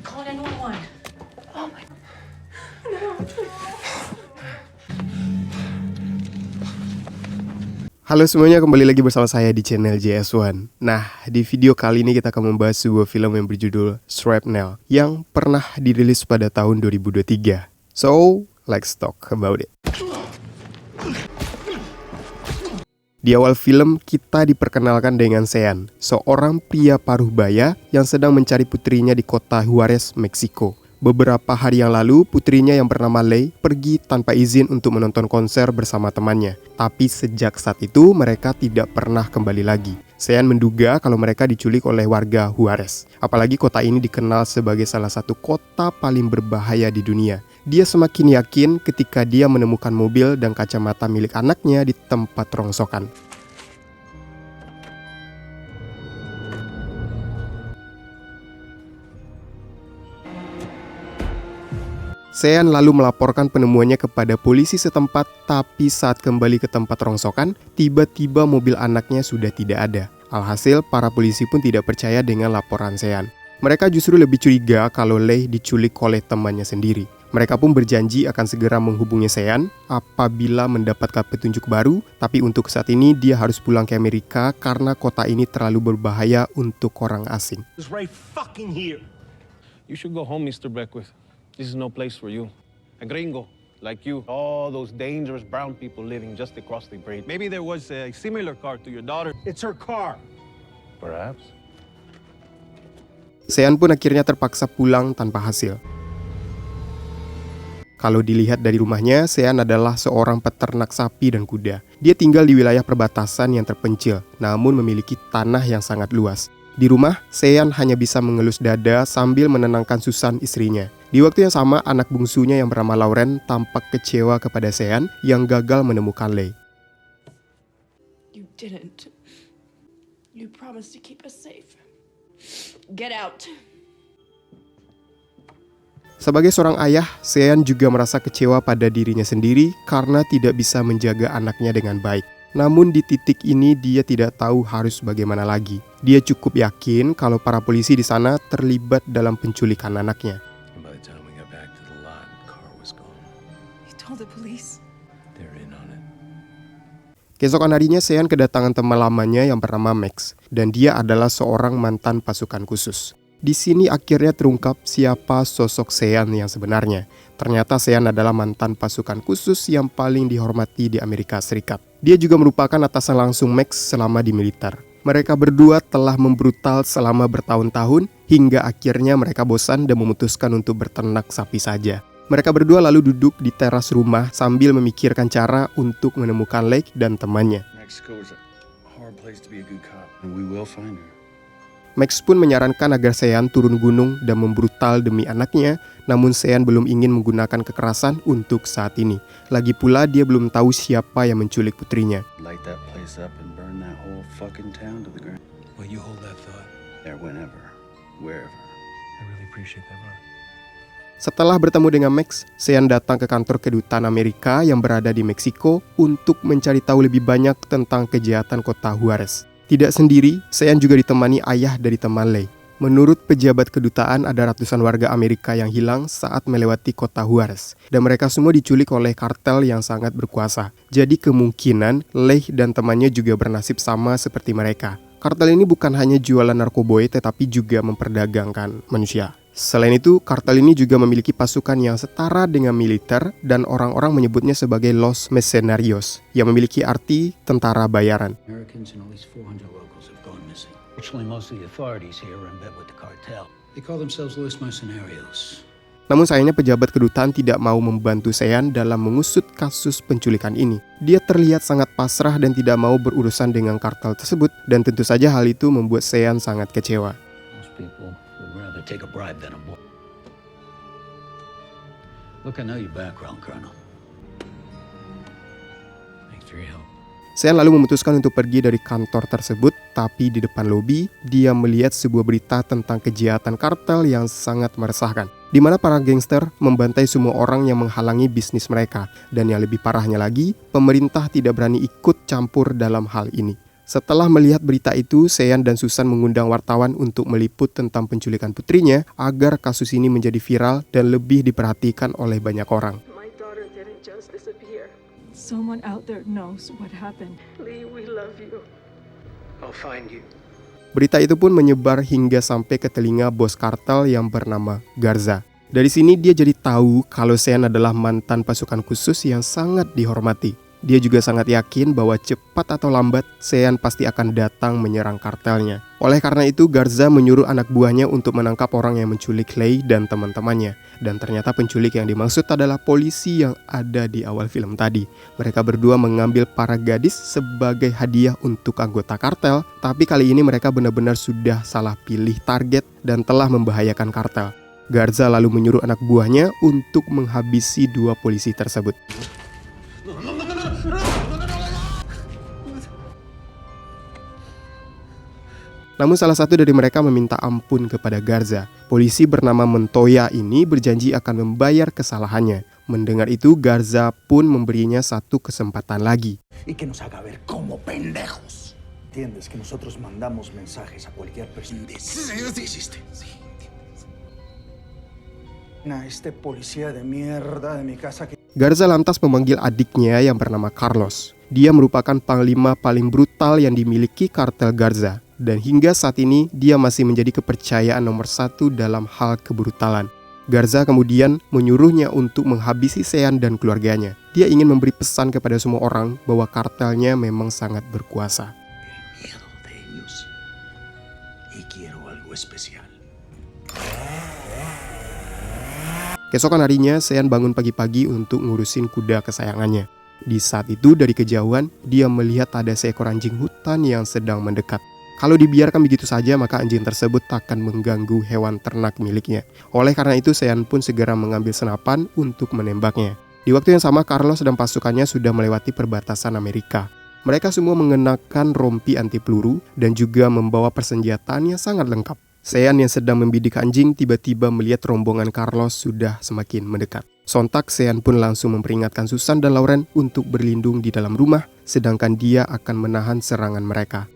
Call 911. Oh my. Halo semuanya, kembali lagi bersama saya di channel JS1. Nah, di video kali ini kita akan membahas sebuah film yang berjudul Shrapnel yang pernah dirilis pada tahun 2023. So, let's talk about it. Di awal film, kita diperkenalkan dengan Sean, seorang pria paruh baya yang sedang mencari putrinya di kota Juarez, Meksiko. Beberapa hari yang lalu, putrinya yang bernama Lei pergi tanpa izin untuk menonton konser bersama temannya. Tapi sejak saat itu, mereka tidak pernah kembali lagi. Sean menduga kalau mereka diculik oleh warga Juarez. Apalagi kota ini dikenal sebagai salah satu kota paling berbahaya di dunia. Dia semakin yakin ketika dia menemukan mobil dan kacamata milik anaknya di tempat rongsokan. Sean lalu melaporkan penemuannya kepada polisi setempat, tapi saat kembali ke tempat rongsokan, tiba-tiba mobil anaknya sudah tidak ada. Alhasil, para polisi pun tidak percaya dengan laporan Sean. Mereka justru lebih curiga kalau Lei diculik oleh temannya sendiri. Mereka pun berjanji akan segera menghubungi Sean apabila mendapatkan petunjuk baru, tapi untuk saat ini dia harus pulang ke Amerika karena kota ini terlalu berbahaya untuk orang asing. It's right fucking here. You should go home, Mr. Beckwith. This is no place for you. A gringo, like you. All those dangerous brown people living just across the bridge. Maybe there was a similar car to your daughter. It's her car. Perhaps. Sean pun akhirnya terpaksa pulang tanpa hasil. Kalau dilihat dari rumahnya, Sean adalah seorang peternak sapi dan kuda. Dia tinggal di wilayah perbatasan yang terpencil, namun memiliki tanah yang sangat luas. Di rumah, Sean hanya bisa mengelus dada sambil menenangkan Susan, istrinya. Di waktu yang sama, anak bungsunya yang bernama Lauren tampak kecewa kepada Sean yang gagal menemukan Lei. You didn't. You promised to keep us safe. Get out. Sebagai seorang ayah, Sean juga merasa kecewa pada dirinya sendiri karena tidak bisa menjaga anaknya dengan baik. Namun di titik ini dia tidak tahu harus bagaimana lagi. Dia cukup yakin kalau para polisi di sana terlibat dalam penculikan anaknya. By the time we got back to the lot, the car was gone. You told the police. They're in on it. Keesokan harinya Sean kedatangan teman lamanya yang bernama Max, dan dia adalah seorang mantan pasukan khusus. Di sini akhirnya terungkap siapa sosok Sean yang sebenarnya. Ternyata Sean adalah mantan pasukan khusus yang paling dihormati di Amerika Serikat. Dia juga merupakan atasan langsung Max selama di militer. Mereka berdua telah membrutal selama bertahun-tahun hingga akhirnya mereka bosan dan memutuskan untuk berternak sapi saja. Mereka berdua lalu duduk di teras rumah sambil memikirkan cara untuk menemukan Lei dan temannya. Mexico is a hard place to be a good cop, and we will find her. Max pun menyarankan agar Sean turun gunung dan membrutal demi anaknya, namun Sean belum ingin menggunakan kekerasan untuk saat ini. Lagi pula dia belum tahu siapa yang menculik putrinya. Light that place up and burn that whole fucking town to the ground. Will you hold that thought? There, whenever, wherever. I really appreciate that, Mark. Setelah bertemu dengan Max, Sean datang ke kantor kedutaan Amerika yang berada di Meksiko untuk mencari tahu lebih banyak tentang kejahatan kota Juarez. Tidak sendiri, Sean juga ditemani ayah dari teman Lei. Menurut pejabat kedutaan, ada ratusan warga Amerika yang hilang saat melewati kota Juarez, dan mereka semua diculik oleh kartel yang sangat berkuasa. Jadi kemungkinan Lei dan temannya juga bernasib sama seperti mereka. Kartel ini bukan hanya jualan narkoboy, tetapi juga memperdagangkan manusia. Selain itu, kartel ini juga memiliki pasukan yang setara dengan militer dan orang-orang menyebutnya sebagai Los Mercenarios, yang memiliki arti tentara bayaran. Americans and at least 400 locals have gone missing. Actually, most of the authorities here are in bed with the cartel. They call themselves Los Mercenarios. Namun sayangnya pejabat kedutaan tidak mau membantu Sean dalam mengusut kasus penculikan ini. Dia terlihat sangat pasrah dan tidak mau berurusan dengan kartel tersebut, dan tentu saja hal itu membuat Sean sangat kecewa. Most people would rather take a bribe than a bullet. Look, I know your background, Colonel. Thanks for your help. Sean lalu memutuskan untuk pergi dari kantor tersebut, tapi di depan lobi, dia melihat sebuah berita tentang kejahatan kartel yang sangat meresahkan, di mana para gangster membantai semua orang yang menghalangi bisnis mereka, dan yang lebih parahnya lagi, pemerintah tidak berani ikut campur dalam hal ini. Setelah melihat berita itu, Sean dan Susan mengundang wartawan untuk meliput tentang penculikan putrinya agar kasus ini menjadi viral dan lebih diperhatikan oleh banyak orang. My daughter didn't just disappear. Someone out there knows what happened. Lee, we love you. I'll find you. Berita itu pun menyebar hingga sampai ke telinga bos kartel yang bernama Garza. Dari sini dia jadi tahu kalau Sean adalah mantan pasukan khusus yang sangat dihormati. Dia juga sangat yakin bahwa cepat atau lambat Sean pasti akan datang menyerang kartelnya. Oleh karena itu, Garza menyuruh anak buahnya untuk menangkap orang yang menculik Leigh dan teman-temannya. Dan ternyata penculik yang dimaksud adalah polisi yang ada di awal film tadi. Mereka berdua mengambil para gadis sebagai hadiah untuk anggota kartel, tapi kali ini mereka benar-benar sudah salah pilih target dan telah membahayakan kartel. Garza lalu menyuruh anak buahnya untuk menghabisi dua polisi tersebut. Namun salah satu dari mereka meminta ampun kepada Garza. Polisi bernama Montoya ini berjanji akan membayar kesalahannya. Mendengar itu, Garza pun memberinya satu kesempatan lagi. Y que nos haga ver como pendejos. ¿Entiendes? Que nosotros mandamos mensajes a cualquier persona. Hiciste. Nah, este policía de mierda de mi casa que... Garza lantas memanggil adiknya yang bernama Carlos. Dia merupakan panglima paling brutal yang dimiliki kartel Garza. Dan hingga saat ini, dia masih menjadi kepercayaan nomor satu dalam hal kebrutalan. Garza kemudian menyuruhnya untuk menghabisi Sean dan keluarganya. Dia ingin memberi pesan kepada semua orang bahwa kartelnya memang sangat berkuasa. El miedo de ellos. Y quiero algo especial. Keesokan harinya, Sean bangun pagi-pagi untuk ngurusin kuda kesayangannya. Di saat itu, dari kejauhan, dia melihat ada seekor anjing hutan yang sedang mendekat. Kalau dibiarkan begitu saja, maka anjing tersebut akan mengganggu hewan ternak miliknya. Oleh karena itu, Sean pun segera mengambil senapan untuk menembaknya. Di waktu yang sama, Carlos dan pasukannya sudah melewati perbatasan Amerika. Mereka semua mengenakan rompi anti peluru dan juga membawa persenjataan yang sangat lengkap. Sean yang sedang membidik anjing tiba-tiba melihat rombongan Carlos sudah semakin mendekat. Sontak, Sean pun langsung memperingatkan Susan dan Lauren untuk berlindung di dalam rumah, sedangkan dia akan menahan serangan mereka.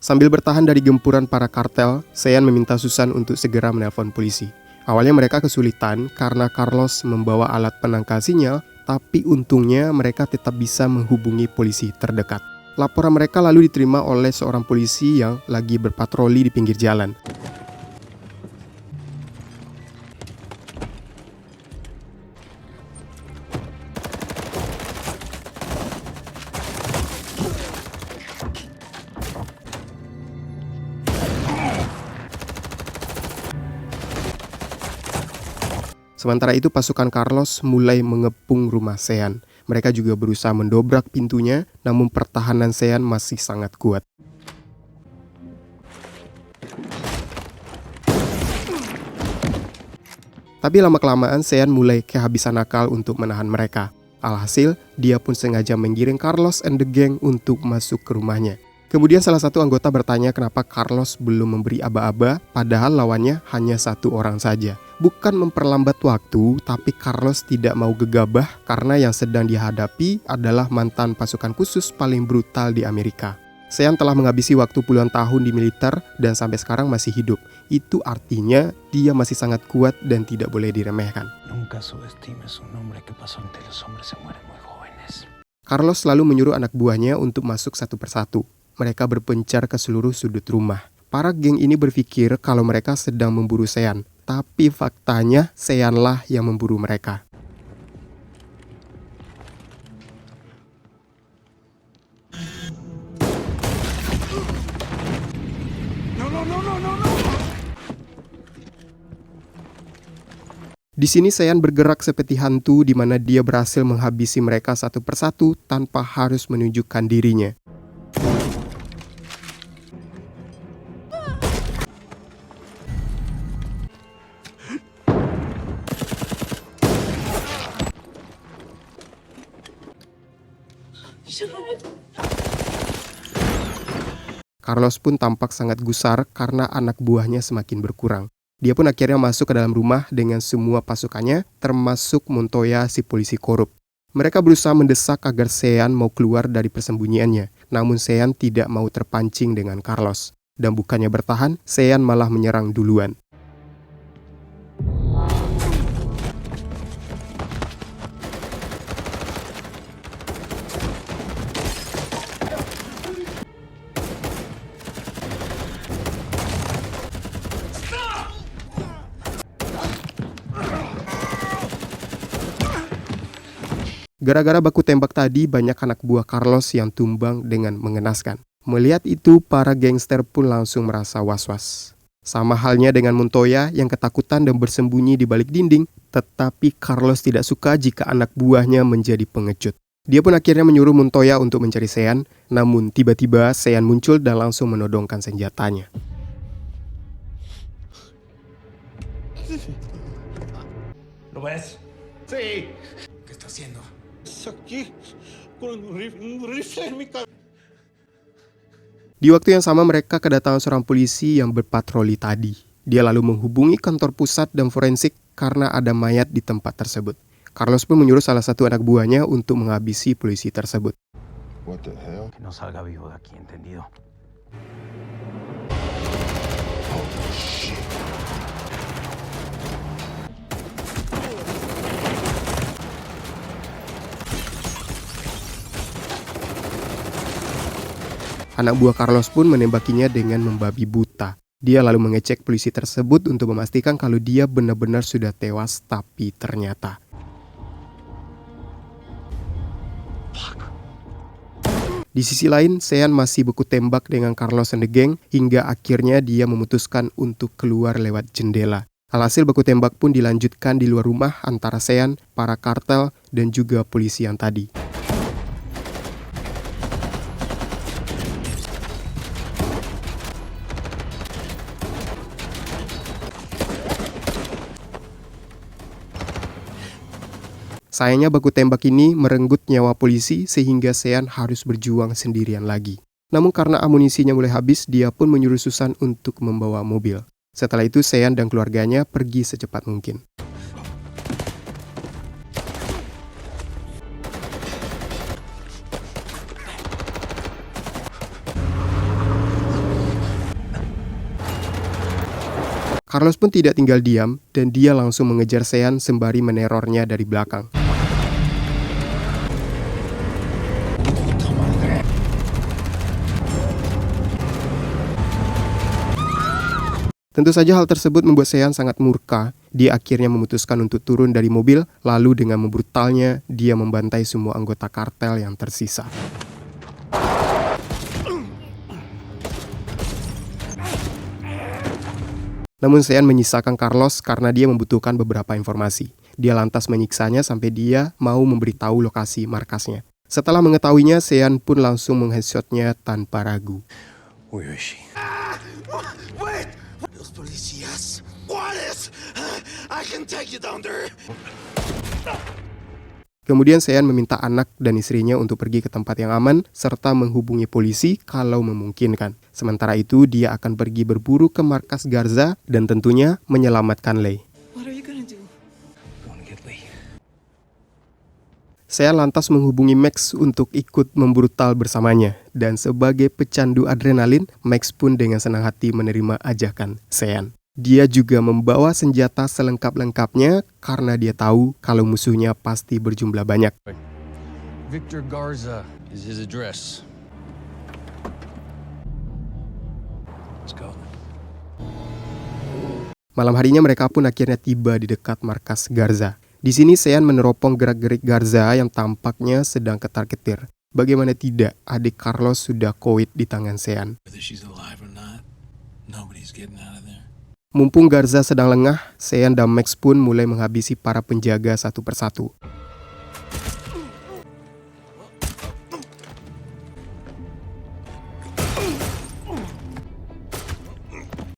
Sambil bertahan dari gempuran para kartel, Sean meminta Susan untuk segera menelpon polisi. Awalnya mereka kesulitan karena Carlos membawa alat penangkal sinyal, tapi untungnya mereka tetap bisa menghubungi polisi terdekat. Laporan mereka lalu diterima oleh seorang polisi yang lagi berpatroli di pinggir jalan. Sementara itu pasukan Carlos mulai mengepung rumah Sean. Mereka juga berusaha mendobrak pintunya, namun pertahanan Sean masih sangat kuat. Tapi lama-kelamaan Sean mulai kehabisan akal untuk menahan mereka. Alhasil, dia pun sengaja menggiring Carlos and the gang untuk masuk ke rumahnya. Kemudian salah satu anggota bertanya kenapa Carlos belum memberi aba-aba, padahal lawannya hanya satu orang saja. Bukan memperlambat waktu, tapi Carlos tidak mau gegabah karena yang sedang dihadapi adalah mantan pasukan khusus paling brutal di Amerika. Sean telah menghabisi waktu puluhan tahun di militer dan sampai sekarang masih hidup. Itu artinya dia masih sangat kuat dan tidak boleh diremehkan. Nunca subestimes un hombre que pasó ante los hombres se mueren muy jóvenes. Carlos lalu menyuruh anak buahnya untuk masuk satu persatu. Mereka berpencar ke seluruh sudut rumah. Para geng ini berpikir kalau mereka sedang memburu Sean, tapi faktanya Seanlah yang memburu mereka. Di sini Sean bergerak seperti hantu di mana dia berhasil menghabisi mereka satu persatu tanpa harus menunjukkan dirinya. Carlos pun tampak sangat gusar karena anak buahnya semakin berkurang. Dia pun akhirnya masuk ke dalam rumah dengan semua pasukannya, termasuk Montoya, si polisi korup. Mereka berusaha mendesak agar Sean mau keluar dari persembunyiannya, namun Sean tidak mau terpancing dengan Carlos. Dan bukannya bertahan, Sean malah menyerang duluan. Gara-gara baku tembak tadi, banyak anak buah Carlos yang tumbang dengan mengenaskan. Melihat itu, para gangster pun langsung merasa was-was. Sama halnya dengan Montoya yang ketakutan dan bersembunyi di balik dinding, tetapi Carlos tidak suka jika anak buahnya menjadi pengecut. Dia pun akhirnya menyuruh Montoya untuk mencari Sean, namun tiba-tiba Sean muncul dan langsung menodongkan senjatanya. ¿Lo ves? Sí. ¿Qué está haciendo? Aquí, con un rifle en mi cabeza. Di waktu yang sama mereka kedatangan seorang polisi yang berpatroli tadi. Dia lalu menghubungi kantor pusat dan forensik karena ada mayat di tempat tersebut. Carlos pun menyuruh salah satu anak buahnya untuk menghabisi polisi tersebut. What the hell? Que no salga vivo de aquí, ¿entendido? Holy shit. Anak buah Carlos pun menembakinya dengan membabi buta. Dia lalu mengecek polisi tersebut untuk memastikan kalau dia benar-benar sudah tewas, tapi ternyata di sisi lain, Sean masih beku tembak dengan Carlos and the gang hingga akhirnya dia memutuskan untuk keluar lewat jendela. Alhasil beku tembak pun dilanjutkan di luar rumah antara Sean, para kartel, dan juga polisi yang tadi. Sayangnya baku tembak ini merenggut nyawa polisi sehingga Sean harus berjuang sendirian lagi. Namun karena amunisinya mulai habis, dia pun menyuruh Susan untuk membawa mobil. Setelah itu Sean dan keluarganya pergi secepat mungkin. Carlos pun tidak tinggal diam dan dia langsung mengejar Sean sembari menerornya dari belakang. Tentu saja hal tersebut membuat Sean sangat murka. Dia akhirnya memutuskan untuk turun dari mobil, lalu dengan membrutalnya, dia membantai semua anggota kartel yang tersisa. Namun Sean menyisakan Carlos karena dia membutuhkan beberapa informasi. Dia lantas menyiksanya sampai dia mau memberitahu lokasi markasnya. Setelah mengetahuinya, Sean pun langsung mengheadshotnya tanpa ragu. Where is she? Wait! Los policías. Juárez! I can take you down there. Kemudian Sean meminta anak dan istrinya untuk pergi ke tempat yang aman serta menghubungi polisi kalau memungkinkan. Sementara itu dia akan pergi berburu ke markas Garza dan tentunya menyelamatkan Leigh. What are you gonna do? Going to get Lee. Sean lantas menghubungi Max untuk ikut membrutal bersamanya. Dan sebagai pecandu adrenalin, Max pun dengan senang hati menerima ajakan Sean. Dia juga membawa senjata selengkap-lengkapnya karena dia tahu kalau musuhnya pasti berjumlah banyak. Victor Garza is his address. Let's go. Malam harinya mereka pun akhirnya tiba di dekat markas Garza. Di sini Sean meneropong gerak-gerik Garza yang tampaknya sedang ketar-ketir. Bagaimana tidak, adik Carlos sudah koit di tangan Sean. Whether she's alive or not, nobody's getting out of there. Mumpung Garza sedang lengah, Sean dan Max pun mulai menghabisi para penjaga satu persatu.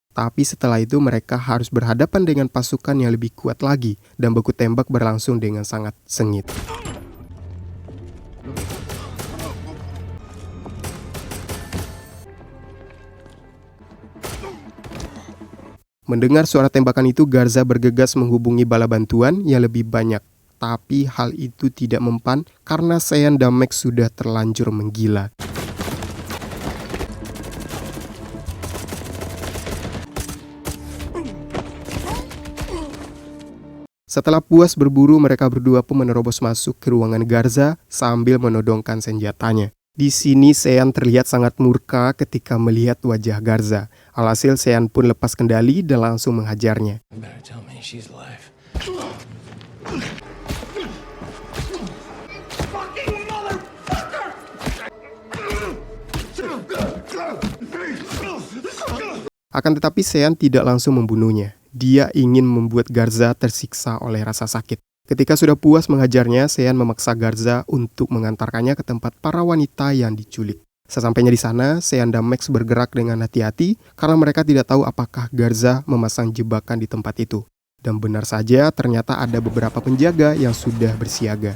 Tapi setelah itu mereka harus berhadapan dengan pasukan yang lebih kuat lagi dan baku tembak berlangsung dengan sangat sengit. Mendengar suara tembakan itu, Garza bergegas menghubungi bala bantuan yang lebih banyak. Tapi hal itu tidak mempan karena Sean dan Max sudah terlanjur menggila. Setelah puas berburu, mereka berdua pun menerobos masuk ke ruangan Garza sambil menodongkan senjatanya. Di sini Sean terlihat sangat murka ketika melihat wajah Garza. Alhasil Sean pun lepas kendali dan langsung menghajarnya. Akan tetapi Sean tidak langsung membunuhnya. Dia ingin membuat Garza tersiksa oleh rasa sakit. Ketika sudah puas menghajarnya, Sean memaksa Garza untuk mengantarkannya ke tempat para wanita yang diculik. Sesampainya di sana, Sean dan Max bergerak dengan hati-hati karena mereka tidak tahu apakah Garza memasang jebakan di tempat itu. Dan benar saja, ternyata ada beberapa penjaga yang sudah bersiaga.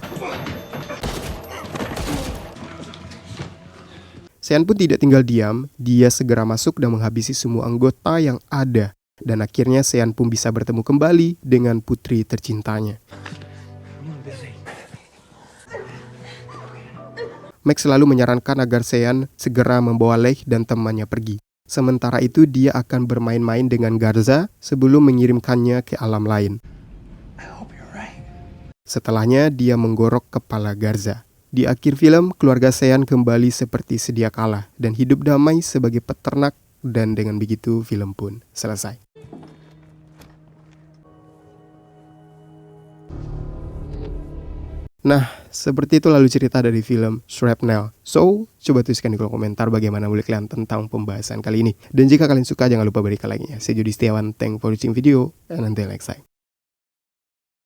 Sean pun tidak tinggal diam, dia segera masuk dan menghabisi semua anggota yang ada. Dan akhirnya Sean pun bisa bertemu kembali dengan putri tercintanya. Max selalu menyarankan agar Sean segera membawa Leigh dan temannya pergi. Sementara itu dia akan bermain-main dengan Garza sebelum mengirimkannya ke alam lain. Setelahnya dia menggorok kepala Garza. Di akhir film, keluarga Sean kembali seperti sedia kala dan hidup damai sebagai peternak, dan dengan begitu film pun selesai. Nah, seperti itu lalu cerita dari film Shrapnel. So, coba tuliskan di kolom komentar bagaimana menurut kalian tentang pembahasan kali ini. Dan jika kalian suka, jangan lupa berikan like-nya. Saya Jody Setiawan, thank for watching video, and until next time.